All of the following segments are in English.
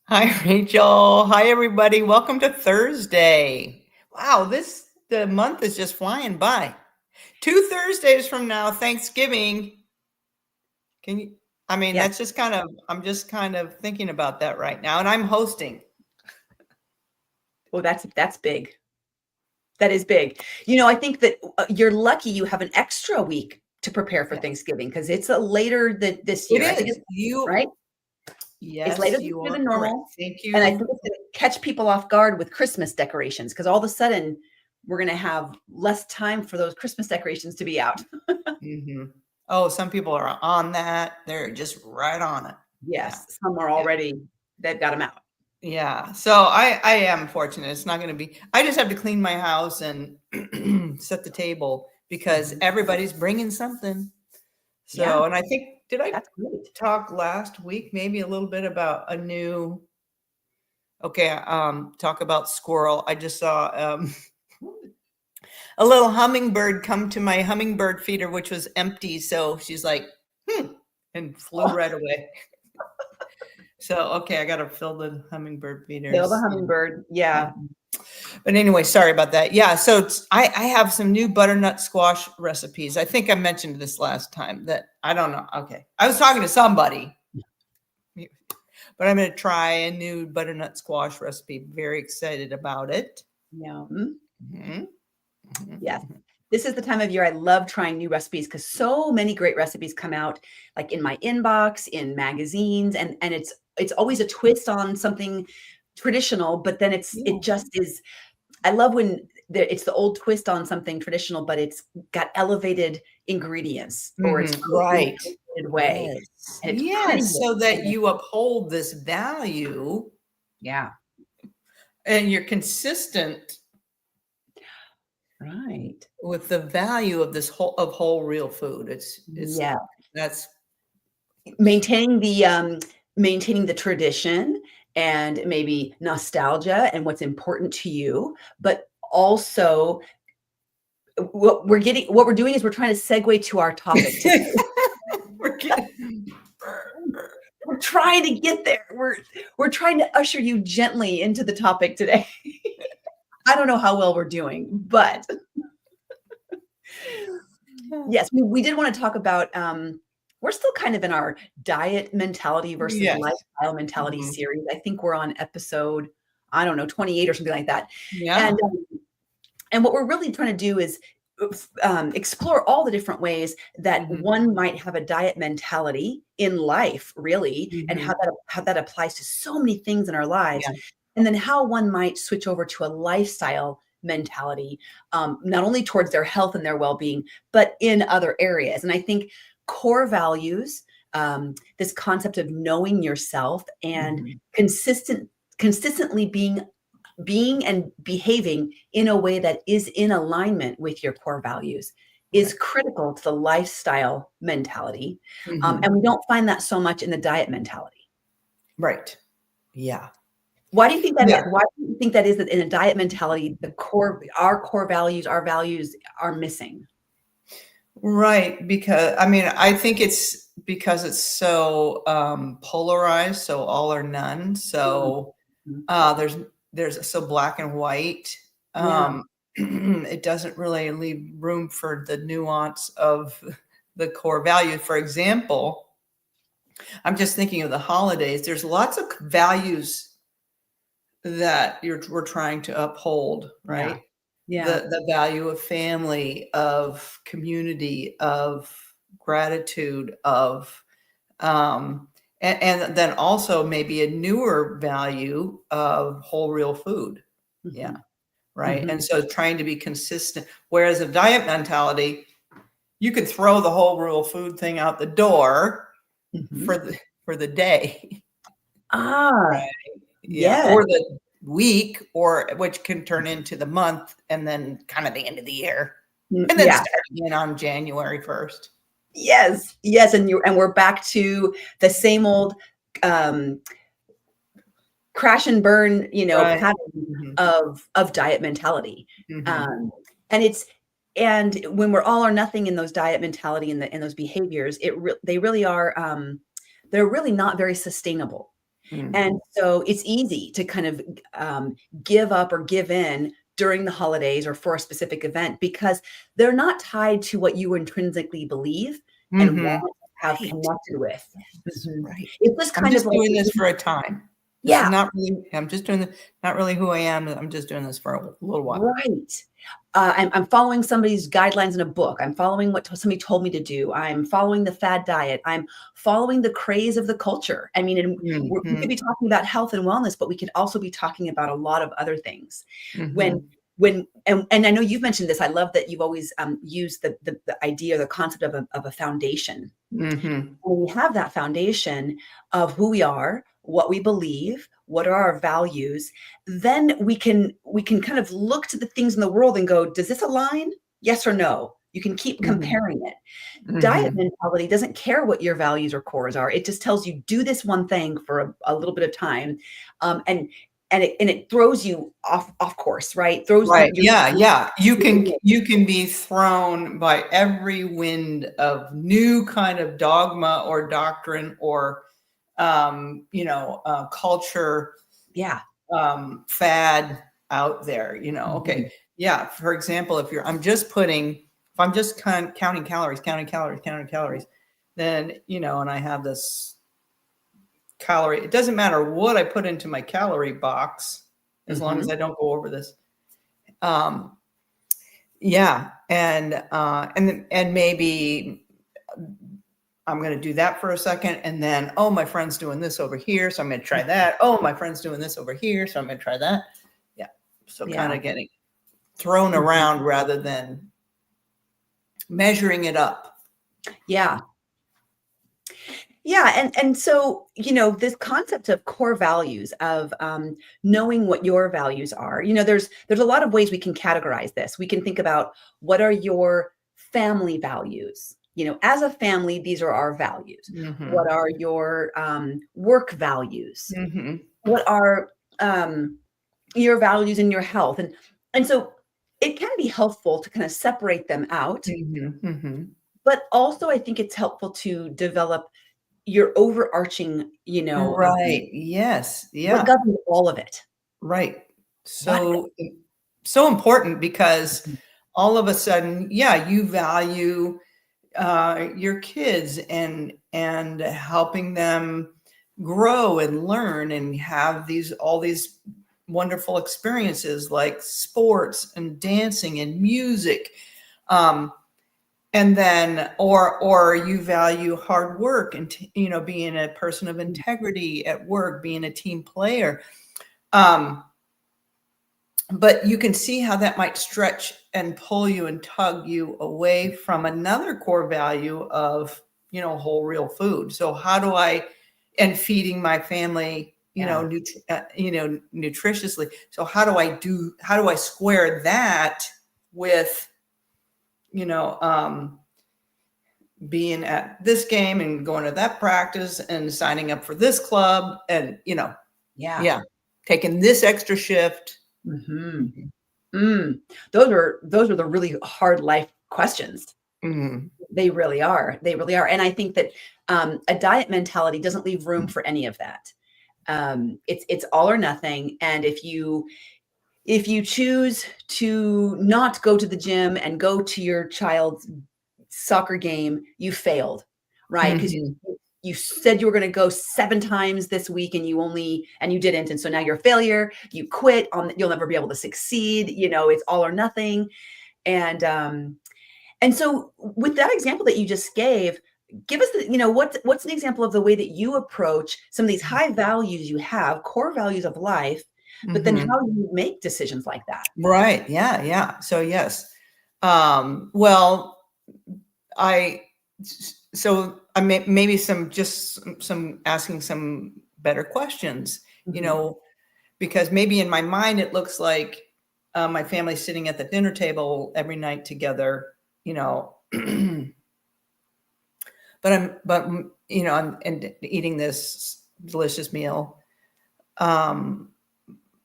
Hi, Rachel. Hi, everybody. Welcome to Thursday. Wow, the month is just flying by. 2 Thursdays from now, Thanksgiving. Can you? I mean, Yes. that's just kind of, I'm just kind of thinking about that right now, and I'm hosting. Well, that's big. That is big. I think that you're lucky you have an extra week to prepare for Yeah, Thanksgiving because it's a later this it year. I think is. it's right. It's later Yes, this you year are than correct. normal, Thank and I think you. it's going to catch people off guard with Christmas decorations because all of a sudden we're going to have less time for those Christmas decorations to be out. hmm Oh, some people are on that. They're just right on it. Yeah. Yes, some are Yeah. already. They've got them out. Yeah, so I am fortunate. It's not going to be. I just have to clean my house and set the table because Mhm. everybody's bringing something. Yeah, So, and I think did I that's great. talk last week maybe a little bit about a new? Okay, talk about squirrel. I just saw a little hummingbird come to my hummingbird feeder, which was empty. So she's like, and flew Oh, right away. So okay, I got to fill the hummingbird kill the feeders. hummingbird. Yeah. Mhm. But anyway, sorry about that. Yeah, so I have some new butternut squash recipes. I think I mentioned this last time that I don't know. Okay, I was talking to somebody, but I'm going to try a new butternut squash recipe. Very excited about it. Yeah. Mhm. Yes. This is the time of year I love trying new recipes because so many great recipes come out like in my inbox, in magazines, and it's always a twist on something traditional, but then it Yeah. just is. I love when it's the old twist on something traditional, but it's got elevated ingredients or it's cooked in an Right. elevated way. Yes. And it's Yes. prettier. So that And you uphold this value yeah, and you're consistent right. with the value of this whole real food. It's Yeah. that's Maintaining the tradition and maybe nostalgia and what's important to you, but also what we're doing is we're trying to segue to our topic today. we're getting We're trying to get there. We're trying to usher you gently into the topic today. I don't know how well we're doing, but yes, we did want to talk about we're still kind of in our diet mentality versus yes. lifestyle mentality Mhm. series. I think we're on episode, I don't know, 28 or something like that. And Yeah. and what we're really trying to do is explore all the different ways that Mhm. one might have a diet mentality in life, really, and Mhm. how that applies to so many things in our lives, Yeah. and then how one might switch over to a lifestyle mentality, not only towards their health and their well-being, but in other areas. And I think core values, this concept of knowing yourself and Mhm. consistently being and behaving in a way that is in alignment with your core values is Right. critical to the lifestyle mentality. Mhm. And we don't find that so much in the diet mentality. Right. Yeah. Why do you think that Yeah. is? Why do you think that is that in a diet mentality, our core values, our values are missing? Right. Because I mean, I think it's because it's so polarized, so all or none. Mhm. So there's so black and white. Yeah. It doesn't really leave room for the nuance of the core value. For example, I'm just thinking of the holidays. There's lots of values that we're trying to uphold, Yeah. right? Yeah. The value of family, of community, of gratitude, of um, and then also maybe a newer value of whole real food. Yeah, Mhm. right. Mhm. And so trying to be consistent. Whereas a diet mentality, you could throw the whole real food thing out the door Mhm. for the day. Ah, Yeah, yes. or the week, or which can turn into the month and then kind of the end of the year, and then Yeah. start again on January 1st. Yes. Yes. And we're back to the same old um crash and burn, Right. pattern Mhm, of diet mentality. mhm. Um, and it's and when we're all or nothing in those diet mentality and in those behaviors, they really are they're really not very sustainable. Mm. And so it's easy to kind of give up or give in during the holidays or for a specific event because they're not tied to what you intrinsically believe and Mhm. want to have Right. connected with. Yes, Mhm. right. It's just I'm kind of just like, doing this for a time. This is yeah, not really I'm just doing not really who I am. I'm just doing this for a little while. right. I'm following somebody's guidelines in a book. I'm following what somebody told me to do. I'm following the fad diet. I'm following the craze of the culture. I mean, and we could Mhm. be talking about health and wellness, but we could also be talking about a lot of other things. When Mhm. and I know you've mentioned this. I love that you've always used the idea, the concept of a foundation. Mhm. When we have that foundation of who we are, what we believe, what are our values, then we can kind of look to the things in the world and go, does this align? Yes or no? You can keep Mhm. comparing it. Diet Mhm. mentality doesn't care what your values or cores are. It just tells you do this one thing for a little bit of time, and it throws you off course, right? Throws Right. your Yeah, yeah. You can be thrown by every wind of new kind of dogma or doctrine or culture yeah. fad out there, Mhm. okay. Yeah, for example, if I'm just counting calories, then, and I have this calorie, it doesn't matter what I put into my calorie box as long as Mhm. I don't go over this. Um, yeah, and maybe I'm going to do that for a second, and then, oh, my friend's doing this over here, so I'm going to try that. Oh, my friend's doing this over here, so I'm going to try that. Yeah. So kind Yeah. of getting thrown Mhm. around rather than measuring it up. Yeah. Yeah, and so, this concept of core values, of knowing what your values are, there's a lot of ways we can categorize this. We can think about what are your family values. As a family, these are our values. What Mhm. are your work values? Mhm. What are your values in your health? And so it can be helpful to kind of separate them out, Mhm. Mhm. but also I think it's helpful to develop your overarching, Right. Yes. what Yeah. governs all of it. Right. What So important because all of a sudden, yeah, you value your kids and helping them grow and learn and have all these wonderful experiences like sports and dancing and music, and then or you value hard work and being a person of integrity at work, being a team player. um, but you can see how that might stretch and pull you and tug you away from another core value of, whole real food. So how do I, and feeding my family, Yeah. nutritiously. So how do I square that with, you know, um, being at this game and going to that practice and signing up for this club and, Yeah. yeah, taking this extra shift. Mhm. Mhm. Mm. Those are the really hard life questions. Mhm. They really are. They really are. And I think that a diet mentality doesn't leave room for any of that. It's all or nothing. And if you choose to not go to the gym and go to your child's soccer game, you failed, right? Because Mhm. you said you were going to go 7 times this week and you didn't. And so now you're a failure. You quit you'll never be able to succeed. It's all or nothing. And so with that example that you just gave, give us what's an example of the way that you approach some of these high values you have, core values of life, but then Mhm. how you make decisions like that. Right. Yeah. Yeah. So yes. Well, I maybe some asking some better questions. You Mhm. know, because maybe in my mind it looks like my family's sitting at the dinner table every night together. I'm and eating this delicious meal. Um,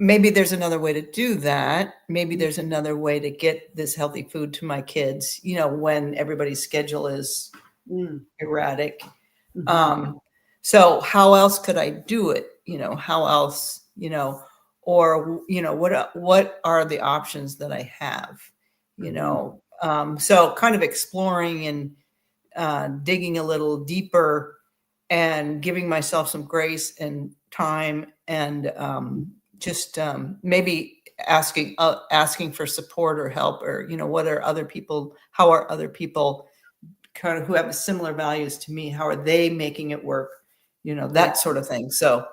Maybe there's another way to do that. Maybe there's another way to get this healthy food to my kids, when everybody's schedule is Mm. erratic. Mhm. Um, so how else could I do it? how else, or, what are the options that I have, so kind of exploring and digging a little deeper and giving myself some grace and time, and just maybe asking for support or help, or how are other people kind of who have similar values to me, how are they making it work, that sort of thing. So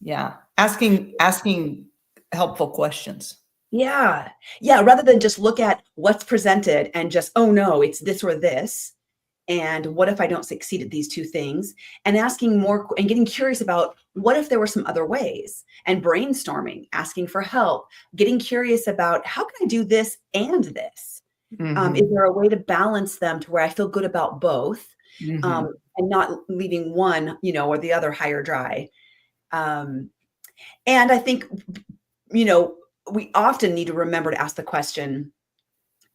yeah, asking helpful questions. Yeah. Yeah. Rather than just look at what's presented and just, oh no, it's this or this. And what if I don't succeed at these two things? And asking more and getting curious about what if there were some other ways, and brainstorming, asking for help, getting curious about how can I do this and this? Is there a way to balance them to where I feel good about both, and not leaving one, or the other high or dry? And I think, we often need to remember to ask the question,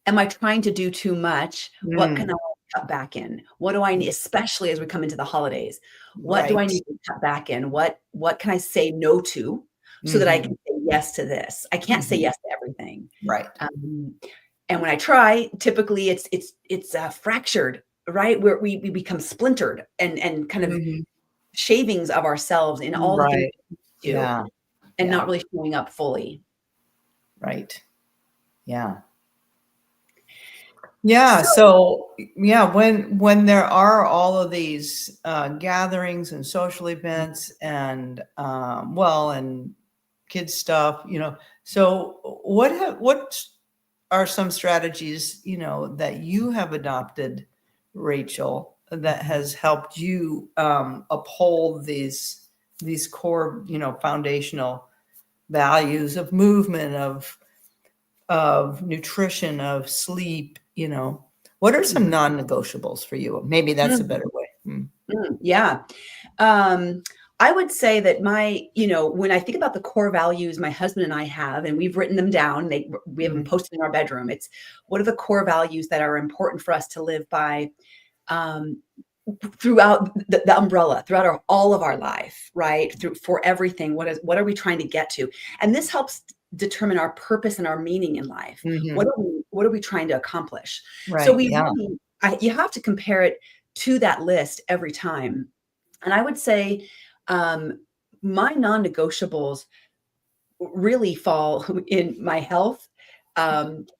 am I trying to do too much? What can I cut back in? What do I need, especially as we come into the holidays? What do I need to cut back in? What can I say no to so that I can say yes to this? I can't say yes to everything. Right. And when I try, typically it's fractured, right? Where we become splintered and kind of shavings of ourselves in all the things we do, and not really showing up fully. Right. Yeah. Yeah. So when there are all of these gatherings and social events and and kids stuff, so what are some strategies, that you have adopted, Rachel, that has helped you uphold these core, foundational values of movement, of nutrition, of sleep, what are some non-negotiables for you? Maybe that's a better way. Yeah. I would say that when I think about the core values my husband and I have, and we've written them down, we have them posted in our bedroom. It's what are the core values that are important for us to live by throughout the umbrella, throughout all of our life, right? For everything. What are we trying to get to? And this helps determine our purpose and our meaning in life. What are we trying to accomplish? Right. So you have to compare it to that list every time. And I would say my non-negotiables really fall in my health. And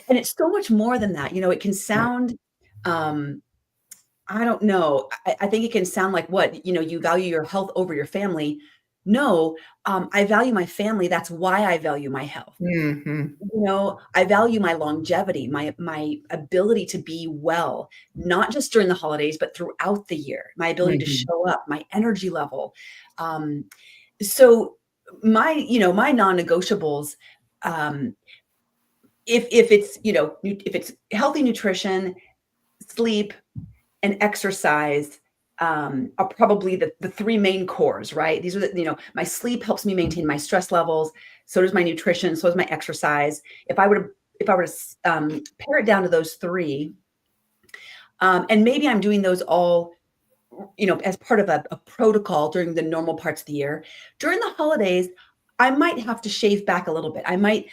it's so much more than that. It can sound, I don't know. I think it can sound like what, you value your health over your family. No, I value my family. That's why I value my health. I value my longevity, my ability to be well, not just during the holidays, but throughout the year, my ability to show up, my energy level. So my non-negotiables, if it's healthy nutrition, sleep, and exercise, are probably the three main cores, right? These are my sleep helps me maintain my stress levels. So does my nutrition. So does my exercise. If I were to pare it down to those three, and maybe I'm doing those all, as part of a protocol during the normal parts of the year. During the holidays, I might have to shave back a little bit. I might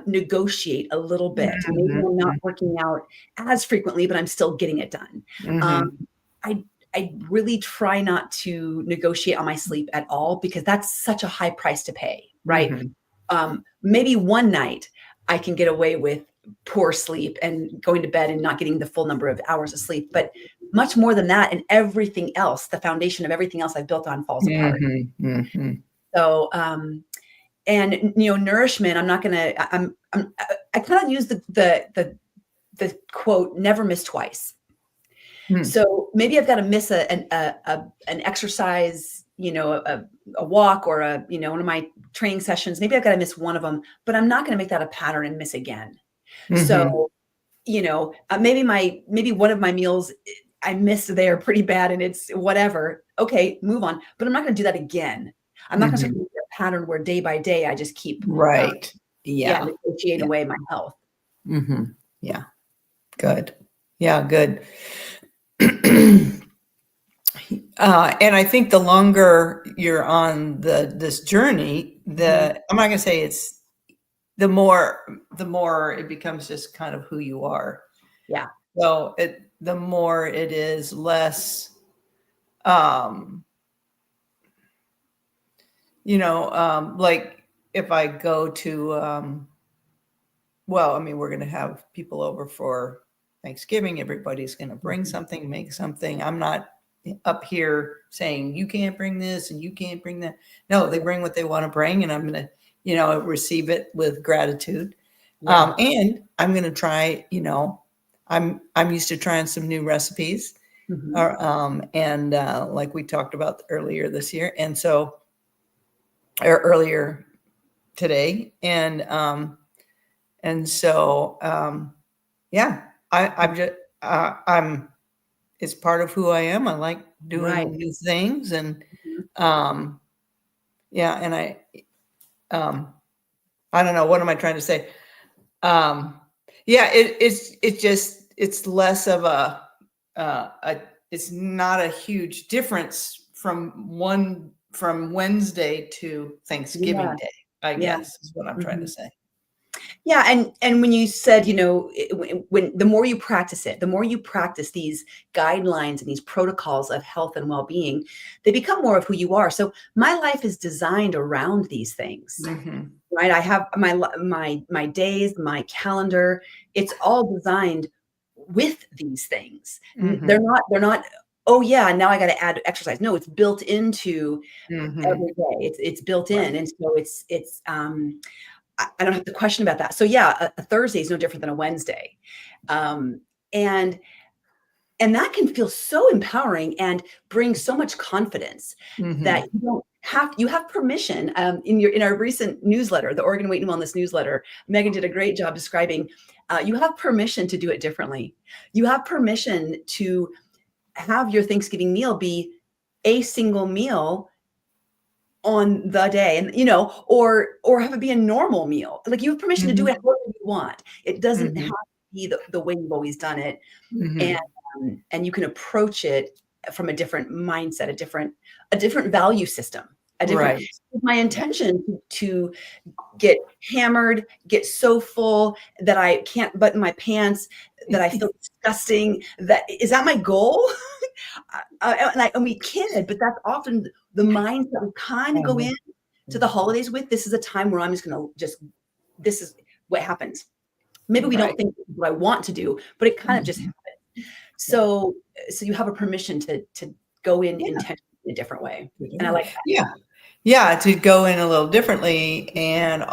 negotiate a little bit. Maybe I'm not working out as frequently, but I'm still getting it done. I really try not to negotiate on my sleep at all, because that's such a high price to pay, right? Maybe one night I can get away with poor sleep and going to bed and not getting the full number of hours of sleep, but much more than that, and everything else, the foundation of everything else I've built on falls apart. So, and nourishment, I'm not gonna. I kind of use the quote, "Never miss twice." So maybe I've got to miss an exercise, a walk, or one of my training sessions. Maybe I've got to miss one of them, but I'm not going to make that a pattern and miss again. So, maybe one of my meals I missed there pretty bad, and it's whatever. Okay, move on. But I'm not going to do that again. I'm not going to make a pattern where day by day I just keep negotiating away my health. Yeah. Good. Yeah. Good. And I think the longer you're on this journey, I'm not gonna say it's the more it becomes just kind of who you are. Yeah. So the more it is less, um, like if I go to, well, I mean, we're going to have people over for Thanksgiving. Everybody's going to bring something, make something. I'm not up here saying you can't bring this and you can't bring that. No, they bring what they want to bring, and I'm going to, receive it with gratitude. Yeah. And I'm going to try, I'm used to trying some new recipes, and like we talked about earlier this year, and so or earlier today, and so yeah, I'm just I'm it's part of who I am. I like doing Right. new things, and yeah, and I don't know, what am I trying to say? Yeah, it's less of it's not a huge difference from Wednesday to Thanksgiving Yeah. Day, I Yeah. guess is what I'm trying to say. Yeah, and when you said, when the more you practice it, the more you practice these guidelines and these protocols of health and well-being, they become more of who you are. So my life is designed around these things, Mhm. right? I have my days, my calendar. It's all designed with these things. Mhm. They're not. Oh yeah, now I got to add exercise. No, it's built into Mhm. every day. It's built Right. in, and so it's I don't have to question about that. So yeah, a Thursday is no different than a Wednesday. Um, and that can feel so empowering and bring so much confidence that Mhm. you have permission. In our recent newsletter, the Oregon Weight and Wellness newsletter, Megan did a great job describing you have permission to do it differently. You have permission to have your Thanksgiving meal be a single meal on the day, and or have it be a normal meal. Like, you have permission to do Mhm. it however you want. It doesn't have Mhm. to be the way you've always done it. And Mhm. you can approach it from a different mindset, a different value system, a different Right. my Yeah. intention to get hammered, get so full that I can't button my pants, that I feel disgusting. Is that my goal? And we kid, but that's often the mindset we kind of go in to the holidays with. This is a time where I'm just going to this is what happens. Maybe we don't Right. think this is what I want to do, but it kind of just Mhm. happens. Yeah. So you have a permission to go in Yeah. intentionally in a different way. And I like that. Yeah. Yeah, to go in a little differently, and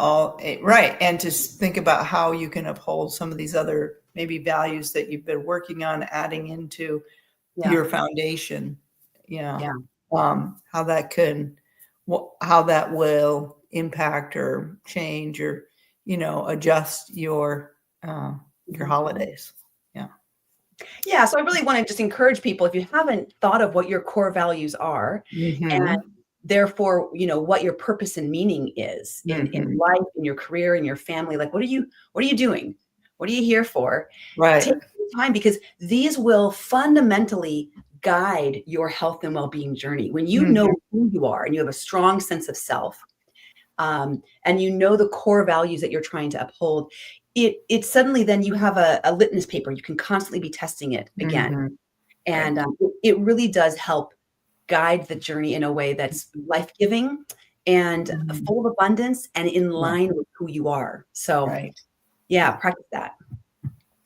right, and to think about how you can uphold some of these other maybe values that you've been working on adding into Yeah. your foundation. Yeah. Yeah. How that how that will impact or change or, adjust your Mhm. holidays. Yeah. Yeah. So I really want to just encourage people, if you haven't thought of what your core values are, and Mhm. therefore, what your purpose and meaning is in Mhm. life, in your career, in your family, like, what are you doing? What are you here for? Take Right. some time, because these will fundamentally guide your health and well-being journey. When you know Mhm. who you are and you have a strong sense of self, and the core values that you're trying to uphold, it suddenly, then you have a litmus paper. You can constantly be testing it again. Mhm. And Right. it really does help guide the journey in a way that's life-giving and Mhm. full of abundance and in Yeah. line with who you are. So Right. yeah, practice that.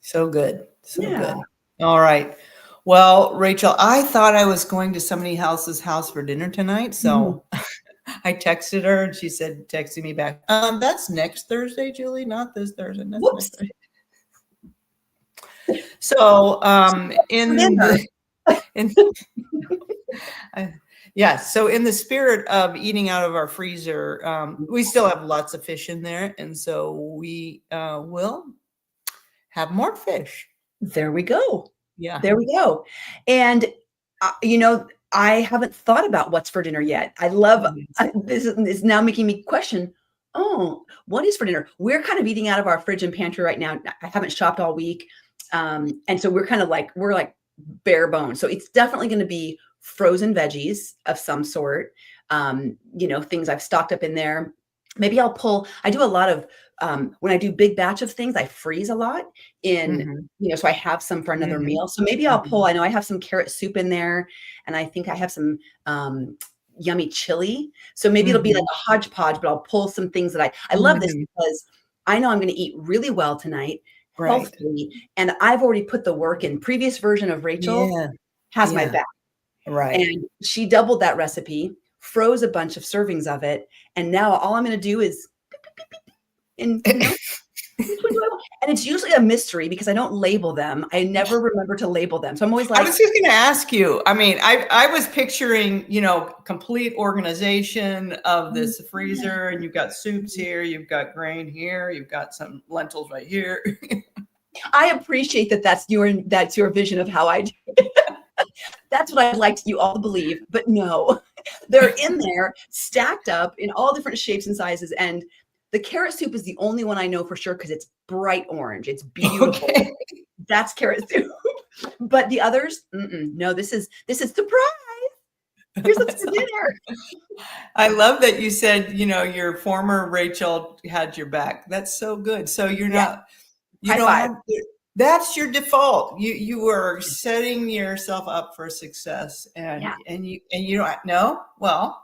So good. So Yeah. good. All right. Well, Rachel, I thought I was going to somebody else's house for dinner tonight, Mhm. so I texted her and she said, texting me back, that's next Thursday, Julie, not this Thursday. That's next Whoops. Thursday. So, For dinner. in, I- yeah, so in the spirit of eating out of our freezer, we still have lots of fish in there. And so we will have more fish. There we go. Yeah. There we go. And, I haven't thought about what's for dinner yet. I love Mhm. this is now making me question, oh, what is for dinner? We're kind of eating out of our fridge and pantry right now. I haven't shopped all week. And so we're like bare bones. So it's definitely going to be frozen veggies of some sort, things I've stocked up in there. Maybe I do a lot of, when I do big batch of things, I freeze a lot Mhm. so I have some for another Mhm. meal. So maybe Mhm. I know I have some carrot soup in there, and I think I have some, yummy chili. So maybe it'll be like Mhm. a hodgepodge, but I'll pull some things that I love this Mhm. because I know I'm going to eat really well tonight, Right. healthily, and I've already put the work in. Previous version of Rachel Yeah. has my Yeah. back. Right. And she doubled that recipe, froze a bunch of servings of it, and now all I'm gonna do is and, which one do I want? And it's usually a mystery because I don't label them. I never remember to label them. So I'm always I like, was just gonna ask you, I mean, I was picturing, complete organization of "Mm, this yeah, freezer, and you've got soups mhm." here, you've got grain here, you've got some lentils right here. I appreciate that that's your vision of how I do. That's what I'd like you all to believe, but no. They're in there, stacked up in all different shapes and sizes, and the carrot soup is the only one I know for sure because it's bright orange. It's beautiful. Okay. That's carrot soup. But the others, no, this is surprise. Here's what's That's for dinner. I love that you said, your former Rachel had your back. That's so good. So you're Yeah, not, you high don't five. have that's your default. You are setting yourself up for success, and Yeah. you don't know. Well,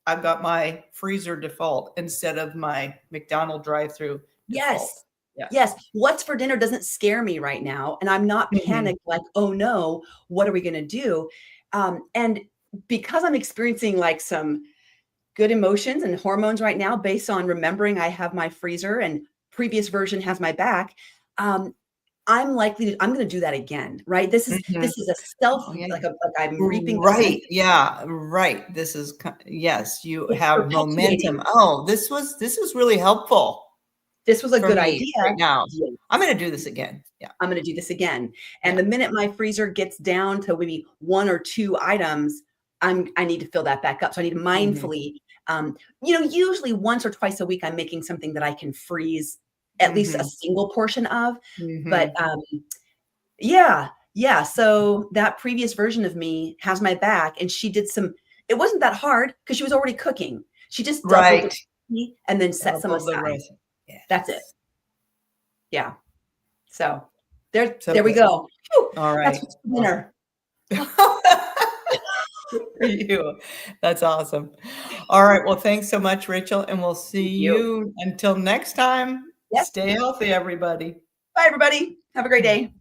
I've got my freezer default instead of my McDonald drive-through default. Yes. Yeah. Yes. What's for dinner doesn't scare me right now. And I'm not Mhm. panicked like, oh no, what are we going to do? And because I'm experiencing like some good emotions and hormones right now based on remembering I have my freezer and previous version has my back, um, I'm going to do that again, right? This is Mhm. this is a self Oh, yeah. like I'm reaping the Right. benefits. Yeah. Right. This is yes, you It's have momentum. perpetuating. Oh, this was really helpful This was a for good me right idea. now. I'm Yes. going to do this again. Yeah. I'm going to do this again. And Yeah. the minute my freezer gets down to maybe one or two items, I need to fill that back up. So I need to Mhm. mindfully, usually once or twice a week, I'm making something that I can freeze at least a Mhm. single portion of. But Mhm. yeah, yeah. So that previous version of me has my back, and it wasn't that hard because she was already cooking. She just doubled the Right. recipe and then set some Double the aside. risk. That's it. Yes. Yeah. So there So we good. go. Whew, All that's right. what's for Awesome. dinner. Good for you. That's awesome. All right. Well, thanks so much, Rachel, and we'll see Thank you. you until next time. Yes. Stay healthy, everybody. Bye, everybody. Have a great day.